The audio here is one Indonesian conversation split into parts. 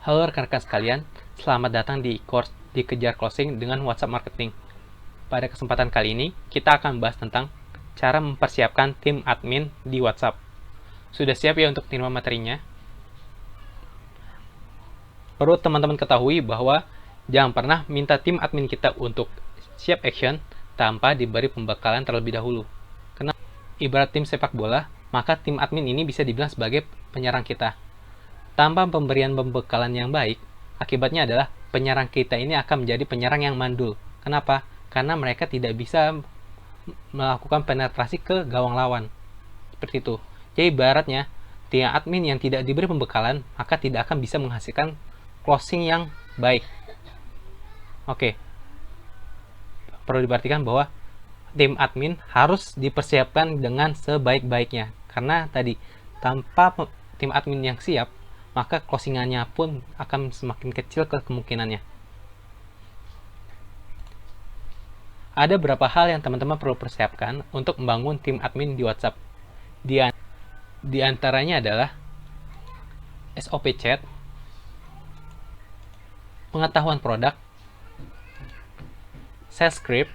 Halo rekan-rekan sekalian, selamat datang di course Dikejar Closing dengan WhatsApp Marketing. Pada kesempatan kali ini, kita akan bahas tentang cara mempersiapkan tim admin di WhatsApp. Sudah siap ya untuk terima materinya? Perlu teman-teman ketahui bahwa jangan pernah minta tim admin kita untuk siap action tanpa diberi pembekalan terlebih dahulu. Karena ibarat tim sepak bola, maka tim admin ini bisa dibilang sebagai penyerang kita. Tanpa pemberian pembekalan yang baik, akibatnya adalah penyerang kita ini akan menjadi penyerang yang mandul. Kenapa? Karena mereka tidak bisa melakukan penetrasi ke gawang lawan. Seperti itu. Jadi ibaratnya, tim admin yang tidak diberi pembekalan, maka tidak akan bisa menghasilkan closing yang baik. Oke. Perlu diperhatikan bahwa tim admin harus dipersiapkan dengan sebaik-baiknya. Karena tadi, tanpa tim admin yang siap, maka closingannya pun akan semakin kecil kemungkinannya. Ada beberapa hal yang teman-teman perlu persiapkan untuk membangun tim admin di WhatsApp. Di antaranya adalah SOP chat, pengetahuan produk, sales script,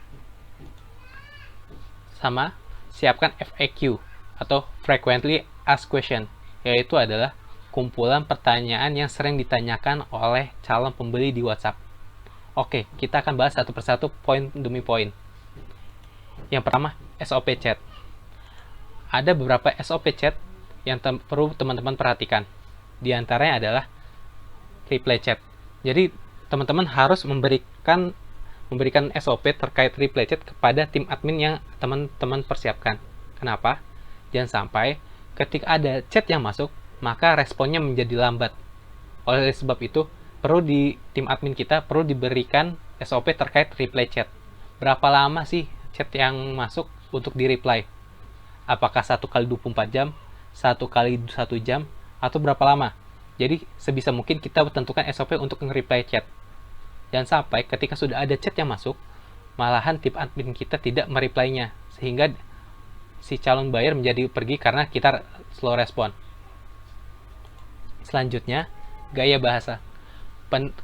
sama siapkan FAQ atau Frequently Asked Question, yaitu adalah kumpulan pertanyaan yang sering ditanyakan oleh calon pembeli di WhatsApp. Oke, kita akan bahas satu persatu poin demi poin. Yang pertama, SOP chat. Ada beberapa SOP chat yang perlu teman-teman perhatikan. Di antaranya adalah reply chat. Jadi, teman-teman harus memberikan SOP terkait reply chat kepada tim admin yang teman-teman persiapkan. Kenapa? Jangan sampai ketika ada chat yang masuk, maka responnya menjadi lambat. Oleh sebab itu, di tim admin kita perlu diberikan SOP terkait reply chat. Berapa lama sih chat yang masuk untuk di-reply? Apakah 1 kali 24 jam, 1 kali 1 jam, atau berapa lama? Jadi, sebisa mungkin kita tentukan SOP untuk nge-reply chat. Jangan sampai ketika sudah ada chat yang masuk, malahan tim admin kita tidak mereply-nya, sehingga si calon buyer menjadi pergi karena kita slow respon. Selanjutnya, gaya bahasa.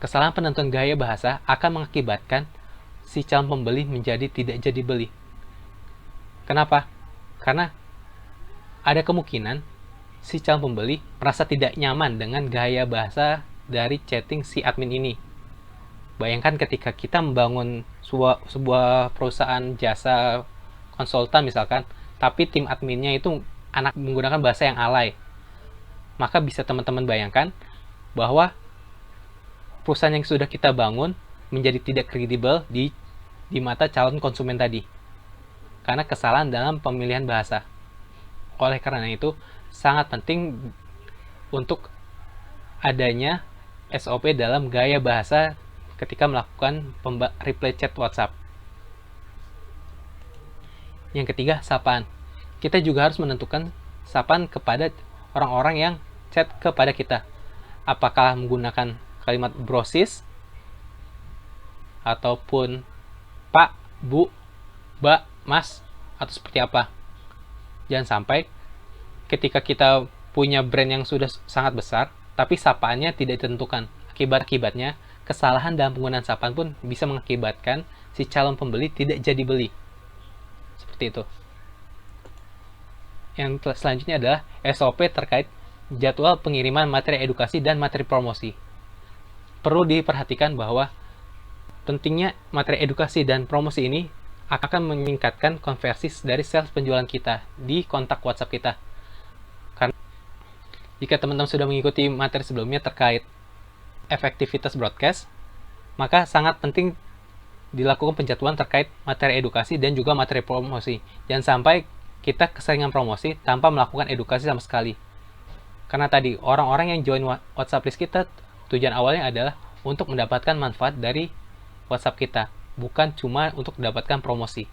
Kesalahan penentuan gaya bahasa akan mengakibatkan si calon pembeli menjadi tidak jadi beli. Kenapa? Karena ada kemungkinan si calon pembeli merasa tidak nyaman dengan gaya bahasa dari chatting si admin ini. Bayangkan ketika kita membangun sebuah perusahaan jasa konsultan misalkan, tapi tim adminnya itu menggunakan bahasa yang alay. Maka bisa teman-teman bayangkan bahwa perusahaan yang sudah kita bangun menjadi tidak kredibel di mata calon konsumen tadi. Karena kesalahan dalam pemilihan bahasa. Oleh karena itu, sangat penting untuk adanya SOP dalam gaya bahasa ketika melakukan reply chat WhatsApp. Yang ketiga, sapaan. Kita juga harus menentukan sapaan kepada orang-orang yang chat kepada kita. Apakah menggunakan kalimat brosis, ataupun Pak, Bu, Mbak, Mas, atau seperti apa. Jangan sampai ketika kita punya brand yang sudah sangat besar, tapi sapaannya tidak ditentukan. Akibatnya, kesalahan dalam penggunaan sapaan pun bisa mengakibatkan si calon pembeli tidak jadi beli. Seperti itu. Yang selanjutnya adalah SOP terkait jadwal pengiriman materi edukasi dan materi promosi. Perlu diperhatikan bahwa pentingnya materi edukasi dan promosi ini akan meningkatkan konversi dari sales penjualan kita di kontak WhatsApp kita. Karena jika teman-teman sudah mengikuti materi sebelumnya terkait efektivitas broadcast, maka sangat penting dilakukan penjadwalan terkait materi edukasi dan juga materi promosi. Jangan sampai kita keseringan promosi tanpa melakukan edukasi sama sekali. Karena tadi, orang-orang yang join WhatsApp list kita, tujuan awalnya adalah untuk mendapatkan manfaat dari WhatsApp kita, bukan cuma untuk mendapatkan promosi.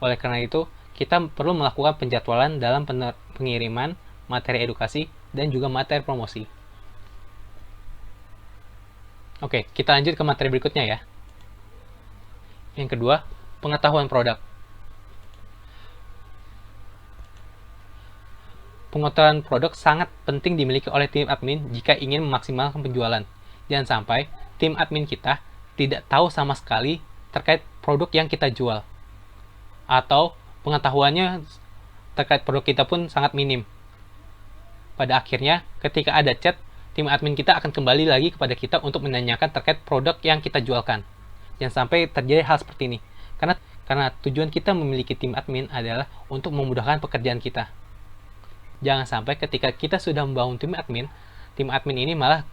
Oleh karena itu, kita perlu melakukan penjadwalan dalam pengiriman materi edukasi dan juga materi promosi. Oke, kita lanjut ke materi berikutnya ya. Yang kedua, pengetahuan produk. Pengetahuan produk sangat penting dimiliki oleh tim admin jika ingin memaksimalkan penjualan. Jangan sampai tim admin kita tidak tahu sama sekali terkait produk yang kita jual. Atau pengetahuannya terkait produk kita pun sangat minim. Pada akhirnya, ketika ada chat, tim admin kita akan kembali lagi kepada kita untuk menanyakan terkait produk yang kita jualkan. Jangan sampai terjadi hal seperti ini. Karena tujuan kita memiliki tim admin adalah untuk memudahkan pekerjaan kita. Jangan sampai ketika kita sudah membangun tim admin ini malah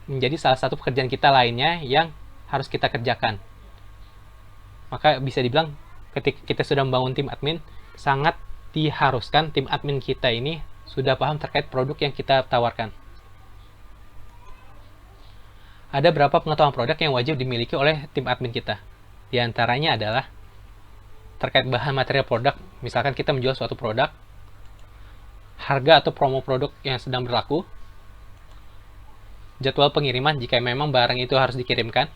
menjadi salah satu pekerjaan kita lainnya yang harus kita kerjakan. Maka bisa dibilang ketika kita sudah membangun tim admin, sangat diharuskan tim admin kita ini sudah paham terkait produk yang kita tawarkan. Ada beberapa pengetahuan produk yang wajib dimiliki oleh tim admin kita. Di antaranya adalah terkait bahan material produk. Misalkan kita menjual suatu produk, harga atau promo produk yang sedang berlaku, jadwal pengiriman jika memang barang itu harus dikirimkan,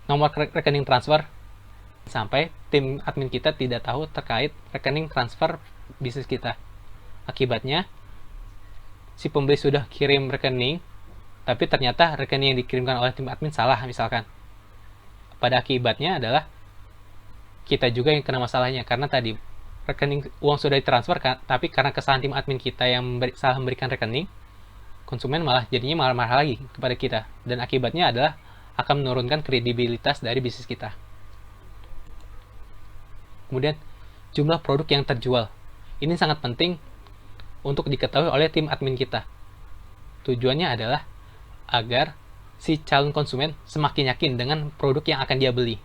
nomor rekening transfer, sampai tim admin kita tidak tahu terkait rekening transfer bisnis kita. Akibatnya, si pembeli sudah kirim rekening, tapi ternyata rekening yang dikirimkan oleh tim admin salah misalkan. Pada akibatnya adalah kita juga yang kena masalahnya, karena tadi rekening uang sudah ditransfer, tapi karena kesalahan tim admin kita yang salah memberikan rekening, konsumen malah jadinya marah-marah lagi kepada kita, dan akibatnya adalah akan menurunkan kredibilitas dari bisnis kita. Kemudian, jumlah produk yang terjual. Ini sangat penting untuk diketahui oleh tim admin kita. Tujuannya adalah agar si calon konsumen semakin yakin dengan produk yang akan dia beli.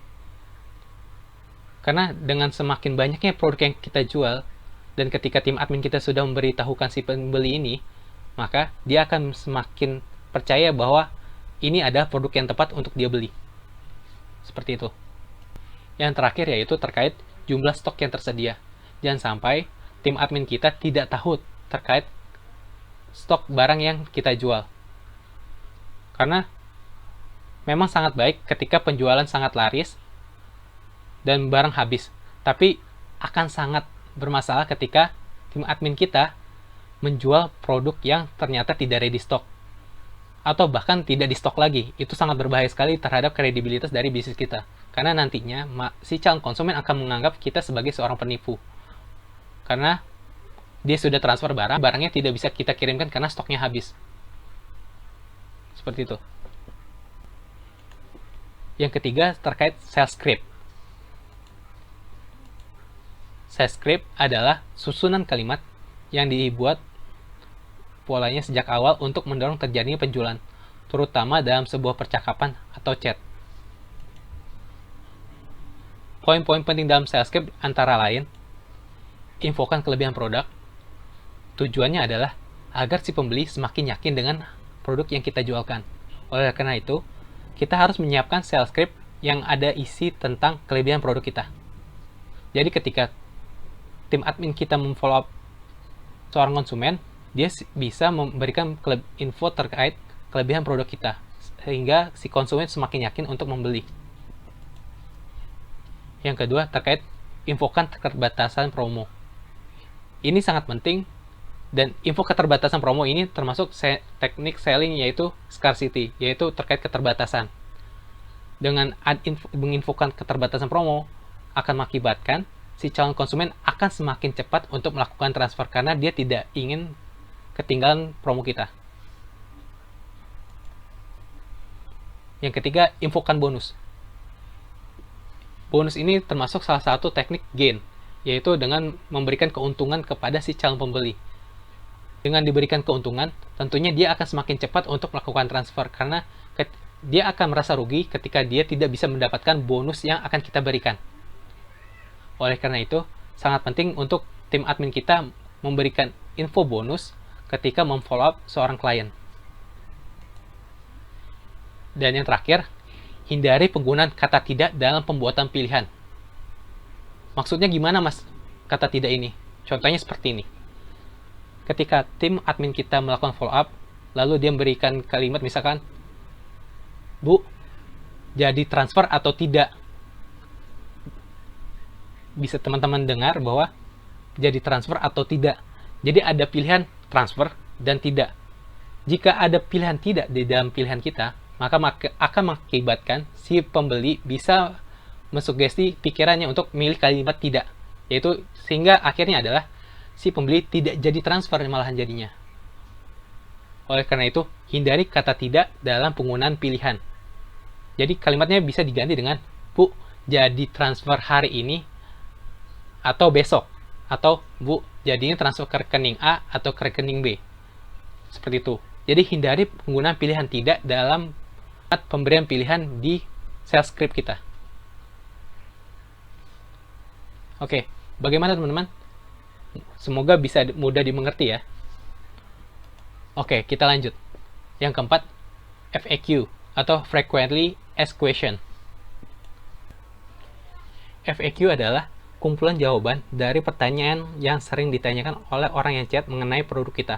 Karena dengan semakin banyaknya produk yang kita jual, dan ketika tim admin kita sudah memberitahukan si pembeli ini, maka dia akan semakin percaya bahwa ini adalah produk yang tepat untuk dia beli. Seperti itu. Yang terakhir yaitu terkait jumlah stok yang tersedia. Jangan sampai tim admin kita tidak tahu terkait stok barang yang kita jual. Karena memang sangat baik ketika penjualan sangat laris dan barang habis, tapi akan sangat bermasalah ketika tim admin kita menjual produk yang ternyata tidak ready stock atau bahkan tidak di stok lagi. Itu sangat berbahaya sekali terhadap kredibilitas dari bisnis kita, karena nantinya si calon konsumen akan menganggap kita sebagai seorang penipu karena dia sudah transfer barangnya tidak bisa kita kirimkan karena stoknya habis. Seperti itu. Yang ketiga terkait sales script. Sales script adalah susunan kalimat yang dibuat polanya sejak awal untuk mendorong terjadinya penjualan, terutama dalam sebuah percakapan atau chat. Poin-poin penting dalam sales script antara lain, infokan kelebihan produk. Tujuannya adalah agar si pembeli semakin yakin dengan produk yang kita jualkan. Oleh karena itu, kita harus menyiapkan sales script yang ada isi tentang kelebihan produk kita. Jadi ketika tim admin kita memfollow up seorang konsumen, dia bisa memberikan info terkait kelebihan produk kita, sehingga si konsumen semakin yakin untuk membeli. Yang kedua, terkait infokan keterbatasan promo. Ini sangat penting, dan info keterbatasan promo ini termasuk teknik selling, yaitu scarcity, yaitu terkait keterbatasan. Dengan menginfokan keterbatasan promo, akan mengakibatkan si calon konsumen akan semakin cepat untuk melakukan transfer karena dia tidak ingin ketinggalan promo kita. Yang ketiga, infokan bonus. Bonus ini termasuk salah satu teknik gain, yaitu dengan memberikan keuntungan kepada si calon pembeli. Dengan diberikan keuntungan, tentunya dia akan semakin cepat untuk melakukan transfer karena dia akan merasa rugi ketika dia tidak bisa mendapatkan bonus yang akan kita berikan. Oleh karena itu, sangat penting untuk tim admin kita memberikan info bonus ketika memfollow up seorang klien. Dan yang terakhir, hindari penggunaan kata tidak dalam pembuatan pilihan. Maksudnya gimana, Mas, kata tidak ini? Contohnya seperti ini. Ketika tim admin kita melakukan follow up, lalu dia memberikan kalimat misalkan, Bu, jadi transfer atau tidak? Bisa teman-teman dengar bahwa jadi transfer atau tidak. Jadi ada pilihan transfer dan tidak. Jika ada pilihan tidak di dalam pilihan kita, maka akan mengakibatkan si pembeli bisa mensugesti pikirannya untuk memilih kalimat tidak, yaitu sehingga akhirnya adalah si pembeli tidak jadi transfer malahan jadinya. Oleh karena itu, hindari kata tidak dalam penggunaan pilihan. Jadi kalimatnya bisa diganti dengan, Bu, jadi transfer hari ini atau besok, atau Bu, jadinya transfer ke rekening A atau ke rekening B. Seperti itu. Jadi hindari penggunaan pilihan tidak dalam pemberian pilihan di sales script kita. Oke, bagaimana teman-teman? Semoga bisa mudah dimengerti ya. Oke, kita lanjut. Yang keempat, FAQ atau Frequently Asked Question. FAQ adalah kumpulan jawaban dari pertanyaan yang sering ditanyakan oleh orang yang chat mengenai produk kita.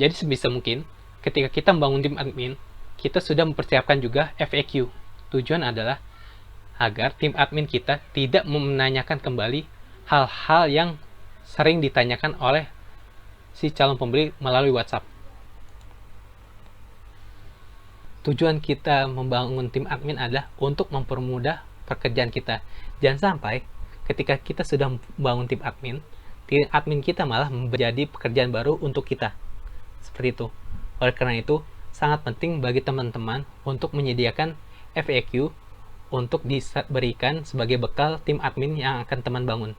Jadi sebisa mungkin, ketika kita membangun tim admin, kita sudah mempersiapkan juga FAQ. Tujuan adalah agar tim admin kita tidak menanyakan kembali hal-hal yang sering ditanyakan oleh si calon pembeli melalui WhatsApp. Tujuan kita membangun tim admin adalah untuk mempermudah pekerjaan kita. Jangan sampai ketika kita sudah membangun tim admin kita malah menjadi pekerjaan baru untuk kita. Seperti itu. Oleh karena itu, sangat penting bagi teman-teman untuk menyediakan FAQ untuk diberikan sebagai bekal tim admin yang akan teman bangun.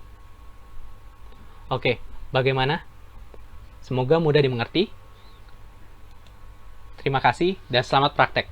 Oke, bagaimana? Semoga mudah dimengerti. Terima kasih dan selamat praktek.